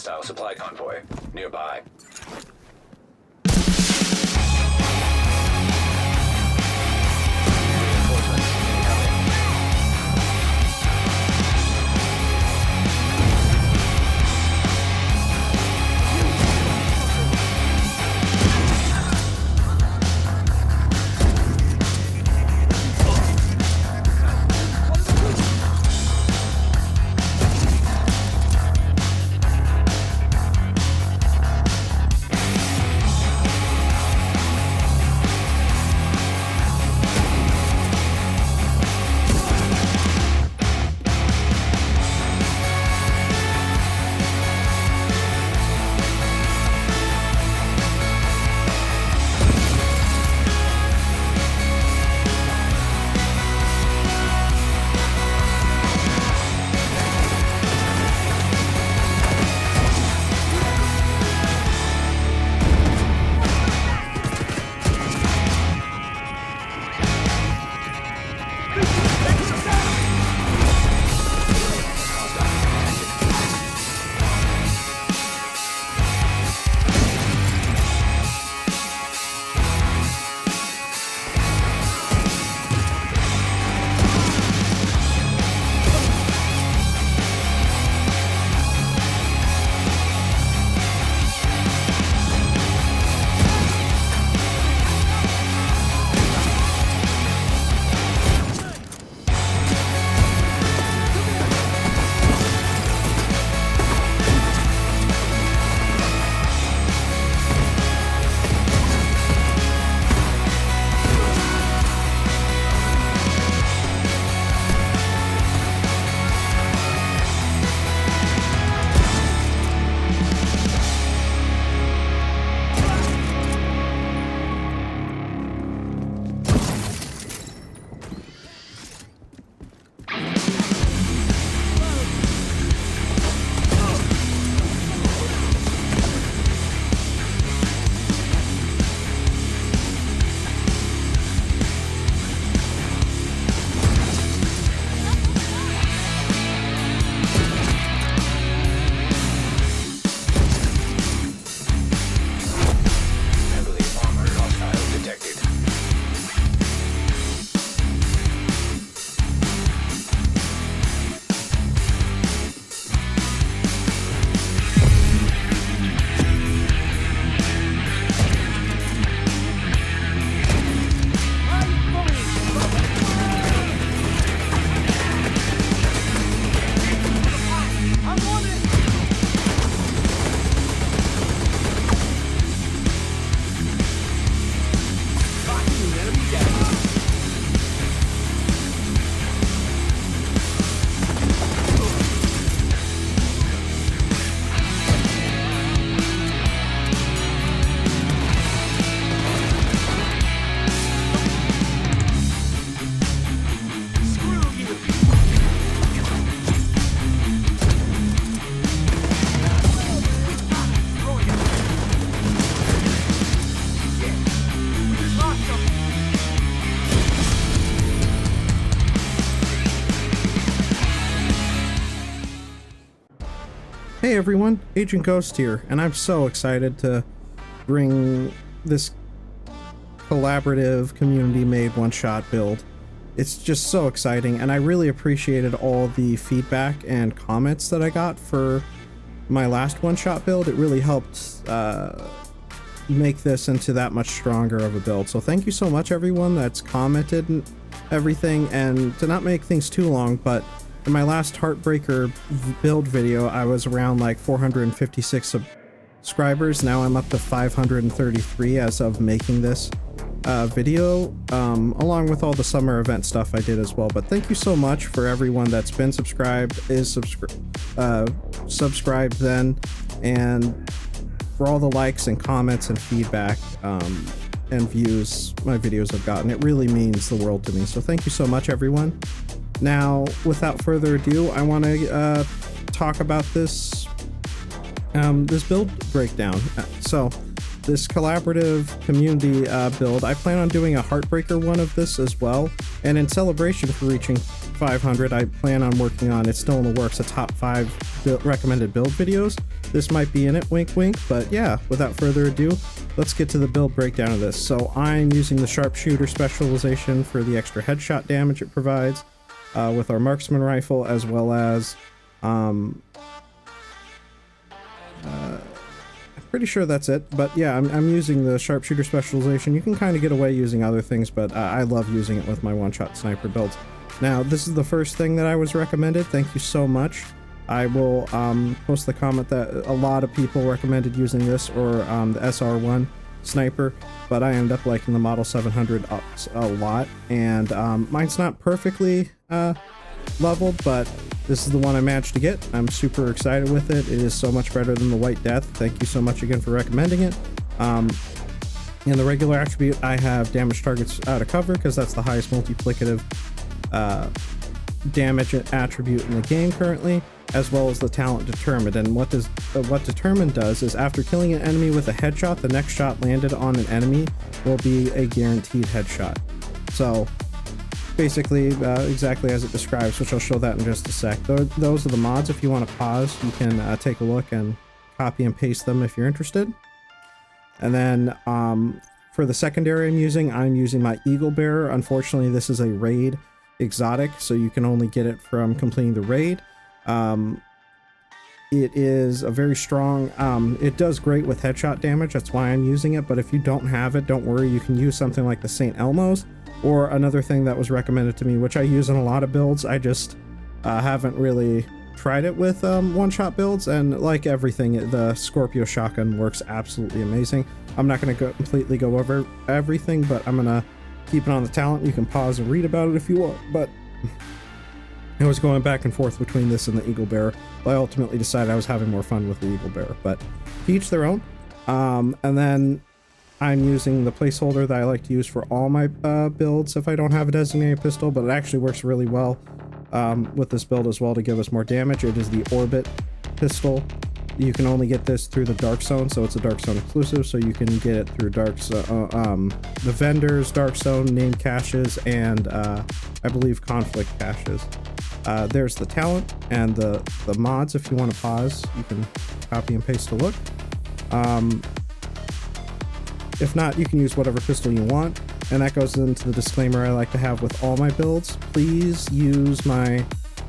hostile supply convoy nearby. Reinforcements incoming. Hey everyone, Agent Ghost here, and I'm so excited to bring this collaborative, community-made one-shot build. It's just so exciting, and I really appreciated all the feedback and comments that I got for my last one-shot build. It really helped make this into that much stronger of a build. So thank you so much everyone that's commented and everything, and to not make things too long, but in my last Heartbreaker build video, I was around like 456 subscribers. Now I'm up to 533 as of making this video, along with all the summer event stuff I did as well. But thank you so much for everyone that's been subscribed, is subscribed then, and for all the likes and comments and feedback and views my videos have gotten. It really means the world to me. So thank you so much everyone. Now, without further ado, I want to talk about this this build breakdown. So this collaborative community build, I plan on doing a Heartbreaker one of this as well. And in celebration for reaching 500, I plan on working on, it's still in the works, a top 5 recommended build videos. This might be in it, wink wink, but yeah, without further ado, let's get to the build breakdown of this. So I'm using the sharpshooter specialization for the extra headshot damage it provides with our marksman rifle, as well as I'm pretty sure that's it, but yeah, I'm using the sharpshooter specialization. You can kind of get away using other things, but I love using it with my one-shot sniper builds. Now, this is the first thing that I was recommended. Thank you so much. I will post the comment that a lot of people recommended using this or the SR1 sniper, but I ended up liking the Model 700 a lot, and mine's not perfectly leveled, but this is the one I managed to get. I'm super excited with it. It is so much better than the White Death. Thank you so much again for recommending it. In the regular attribute, I have damage targets out of cover because that's the highest multiplicative damage attribute in the game currently, as well as the talent Determined. And what Determined does is after killing an enemy with a headshot, the next shot landed on an enemy will be a guaranteed headshot. So basically exactly as it describes, which I'll show that in just a sec. Those are the mods. If you want to pause, you can take a look and copy and paste them if you're interested. And then for the secondary I'm using my Eagle Bearer. Unfortunately, this is a raid exotic, so you can only get it from completing the raid. It is a very strong, it does great with headshot damage, that's why I'm using it, but if you don't have it, don't worry, you can use something like the St. Elmo's, or another thing that was recommended to me, which I use in a lot of builds. I just haven't really tried it with one-shot builds, and like everything, the Scorpio shotgun works absolutely amazing. I'm not going to completely go over everything, but I'm going to keep it on the talent. You can pause and read about it if you want, but I was going back and forth between this and the Eagle Bearer, but I ultimately decided I was having more fun with the Eagle Bearer, but to each their own. And then I'm using the placeholder that I like to use for all my builds if I don't have a designated pistol, but it actually works really well with this build as well to give us more damage. It is the Orbit pistol. You can only get this through the Dark Zone, so it's a Dark Zone exclusive, so you can get it through the vendors, Dark Zone, named caches, and I believe conflict caches. There's the talent and the mods. If you want to pause, you can copy and paste to look. If not, you can use whatever pistol you want, and that goes into the disclaimer I like to have with all my builds. Please use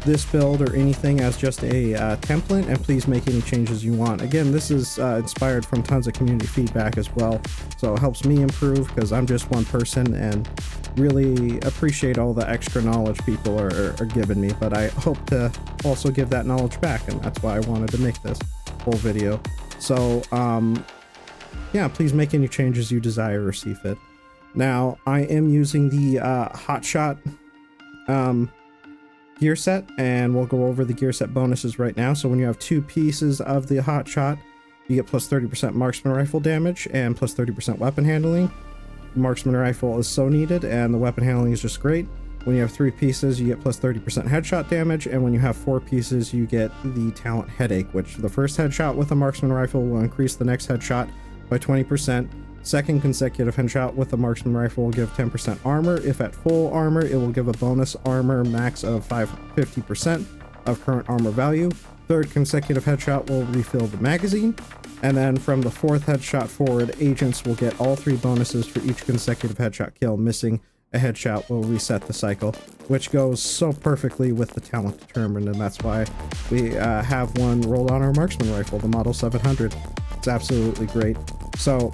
this build or anything as just a template, and please make any changes you want. Again, this is inspired from tons of community feedback as well, so it helps me improve because I'm just one person and really appreciate all the extra knowledge people are giving me, but I hope to also give that knowledge back, and that's why I wanted to make this whole video. So yeah, please make any changes you desire or see fit. Now, I am using the Hotshot gear set, and we'll go over the gear set bonuses right now. So when you have 2 pieces of the Hotshot, you get plus 30% marksman rifle damage and plus 30% weapon handling. The marksman rifle is so needed, and the weapon handling is just great. When you have 3 pieces, you get plus 30% headshot damage, and when you have 4 pieces, you get the talent Headache, which the first headshot with a marksman rifle will increase the next headshot by 20%. Second consecutive headshot with the marksman rifle will give 10% armor. If at full armor, it will give a bonus armor max of 50% of current armor value. Third consecutive headshot will refill the magazine. And then from the 4th headshot forward, agents will get all 3 bonuses for each consecutive headshot kill. Missing a headshot will reset the cycle, which goes so perfectly with the talent Determined, and that's why we have one rolled on our marksman rifle, the Model 700. It's absolutely great. So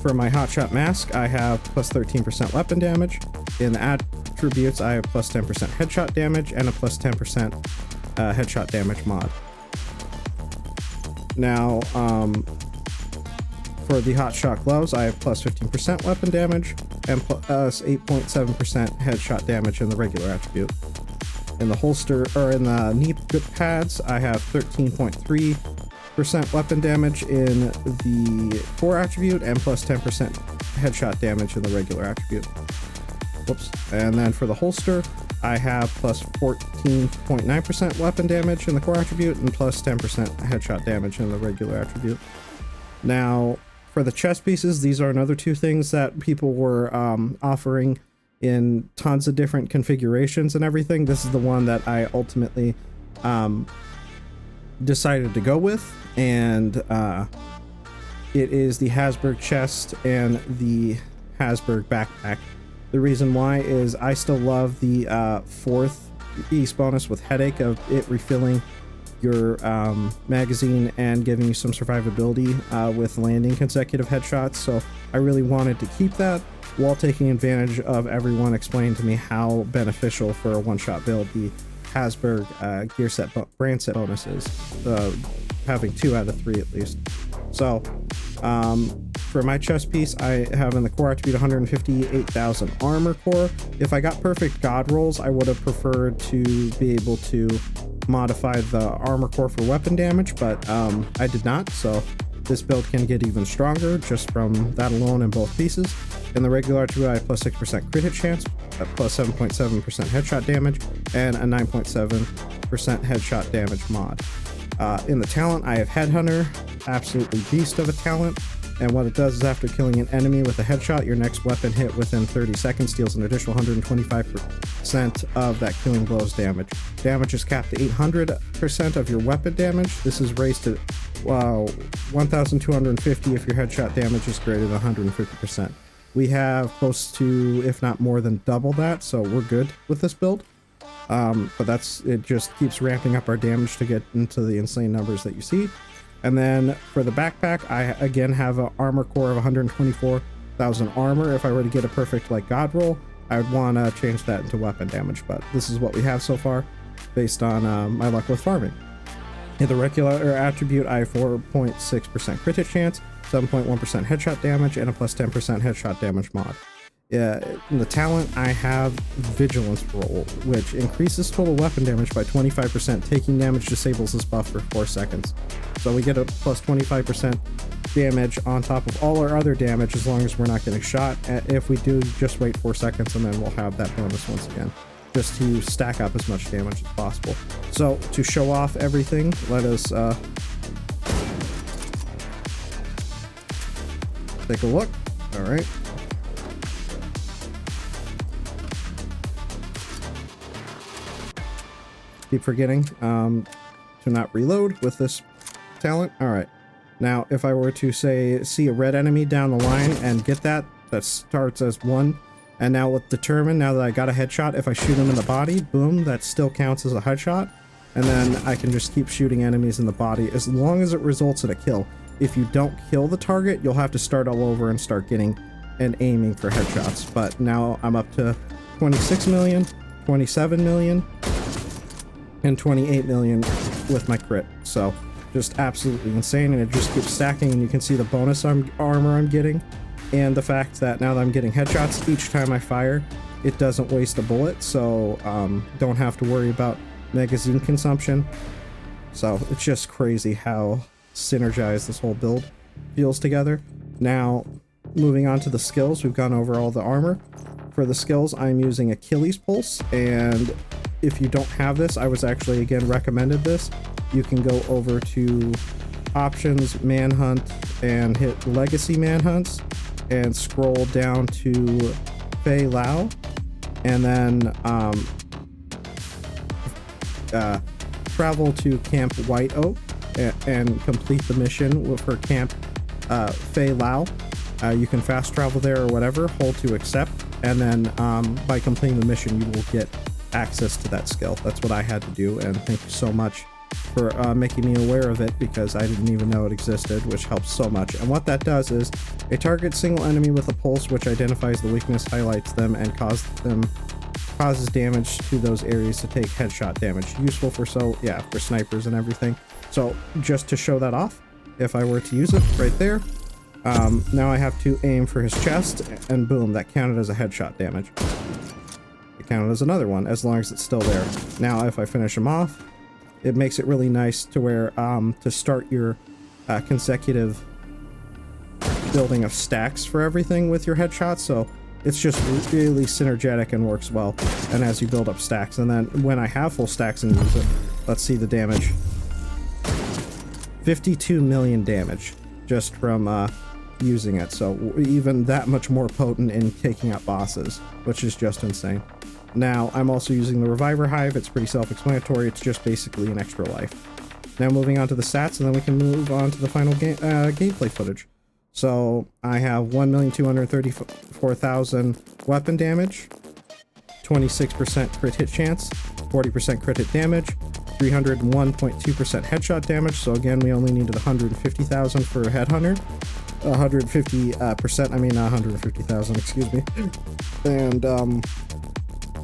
for my Hotshot mask, I have plus 13% weapon damage. In the attributes, I have plus 10% headshot damage and a plus 10% headshot damage mod. Now, for the Hotshot gloves, I have plus 15% weapon damage and plus 8.7% headshot damage in the regular attribute. In the holster, or in the knee pads, I have 13.3% weapon damage in the core attribute and plus 10% headshot damage in the regular attribute. Whoops. And then for the holster, I have plus 14.9% weapon damage in the core attribute and plus 10% headshot damage in the regular attribute. Now, for the chest pieces, these are another two things that people were offering in tons of different configurations and everything. This is the one that I ultimately decided to go with, and it is the Hasberg chest and the Hasberg backpack. The reason why is I still love the 4th East bonus with Headache of it refilling your magazine and giving you some survivability with landing consecutive headshots. So I really wanted to keep that while taking advantage of everyone explaining to me how beneficial for a one-shot build the Hasberg gear set brand set bonuses, having 2 out of 3 at least. So for my chest piece, I have in the core attribute 158,000 armor core. If I got perfect god rolls, I would have preferred to be able to modify the armor core for weapon damage, but I did not, so this build can get even stronger just from that alone in both pieces. In the regular attribute, I have plus 6% crit hit chance, plus 7.7% headshot damage, and a 9.7% headshot damage mod. In the talent, I have Headhunter, absolutely beast of a talent, and what it does is after killing an enemy with a headshot, your next weapon hit within 30 seconds deals an additional 125% of that killing blow's damage. Damage is capped to 800% of your weapon damage. This is raised to 1,250 if your headshot damage is greater than 150%. We have close to, if not more than double that, so we're good with this build. But it just keeps ramping up our damage to get into the insane numbers that you see. And then for the backpack, I again have an armor core of 124,000 armor. If I were to get a perfect like god roll, I would want to change that into weapon damage, but this is what we have so far based on my luck with farming. In the regular attribute, I have 4.6% crit hit chance, 7.1% headshot damage, and a plus 10% headshot damage mod. In the talent, I have Vigilance Roll, which increases total weapon damage by 25%. Taking damage disables this buff for 4 seconds. So we get a plus 25% damage on top of all our other damage as long as we're not getting shot. If we do, just wait 4 seconds and then we'll have that bonus once again, just to stack up as much damage as possible. So to show off everything, let us take a look. All right. Keep forgetting to not reload with this talent. All right, now if I were to say see a red enemy down the line and get that starts as 1, and now with Determine, now that I got a headshot, if I shoot him in the body, boom, that still counts as a headshot, and then I can just keep shooting enemies in the body as long as it results in a kill. If you don't kill the target, you'll have to start all over and start getting and aiming for headshots. But now I'm up to 26 million, 27 million, and 28 million with my crit. So just absolutely insane, and it just keeps stacking, and you can see the bonus armor I'm getting, and the fact that now that I'm getting headshots each time I fire, it doesn't waste a bullet, so don't have to worry about magazine consumption. So it's just crazy how synergized this whole build feels together. Now moving on to the skills, we've gone over all the armor. For the skills, I'm using Achilles Pulse, and if you don't have this, I was actually again recommended this. You can go over to options, manhunt, and hit legacy manhunts and scroll down to Fei Lao, and then travel to Camp White Oak and complete the mission with her Camp Fei Lao. You can fast travel there or whatever, hold to accept, and then by completing the mission you will get access to that skill. That's what I had to do, and thank you so much for making me aware of it, because I didn't even know it existed, which helps so much. And what that does is it targets single enemy with a pulse which identifies the weakness, highlights them, and causes damage to those areas to take headshot damage. Useful for for snipers and everything. So just to show that off, if I were to use it right there, now I have to aim for his chest, and boom, that counted as a headshot damage. It counted as another one as long as it's still there. Now if I finish him off, it makes it really nice to where to start your consecutive building of stacks for everything with your headshots. So it's just really synergetic and works well. And as you build up stacks, and then when I have full stacks and use it, let's see the damage. 52 million damage just from using it. So even that much more potent in taking out bosses, which is just insane. Now, I'm also using the Reviver Hive. It's pretty self-explanatory. It's just basically an extra life. Now moving on to the stats, and then we can move on to the final gameplay footage. So I have 1,234,000 weapon damage, 26% crit hit chance, 40% crit hit damage, 301.2% headshot damage. So again, we only needed 150,000 for a headhunter. 150%, I mean not 150,000, excuse me. And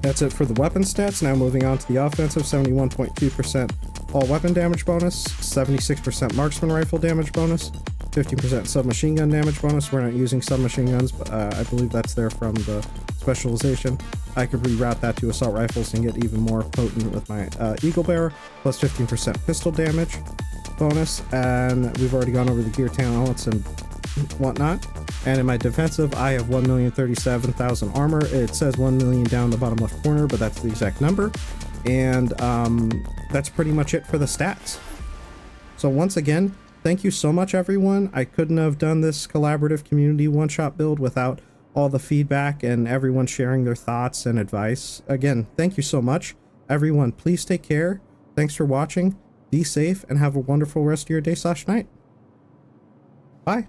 that's it for the weapon stats. Now moving on to the offensive, 71.2% all weapon damage bonus, 76% marksman rifle damage bonus, 15% submachine gun damage bonus. We're not using submachine guns, but I believe that's there from the specialization. I could reroute that to assault rifles and get even more potent with my Eagle Bearer, plus 15% pistol damage bonus. And we've already gone over the gear talents and whatnot. And in my defensive, I have 1,037,000 armor. It says 1 million down the bottom left corner, but that's the exact number. And that's pretty much it for the stats. So once again, thank you so much, everyone. I couldn't have done this collaborative community one-shot build without all the feedback and everyone sharing their thoughts and advice. Again, thank you so much. Everyone, please take care. Thanks for watching. Be safe and have a wonderful rest of your day/night. Bye.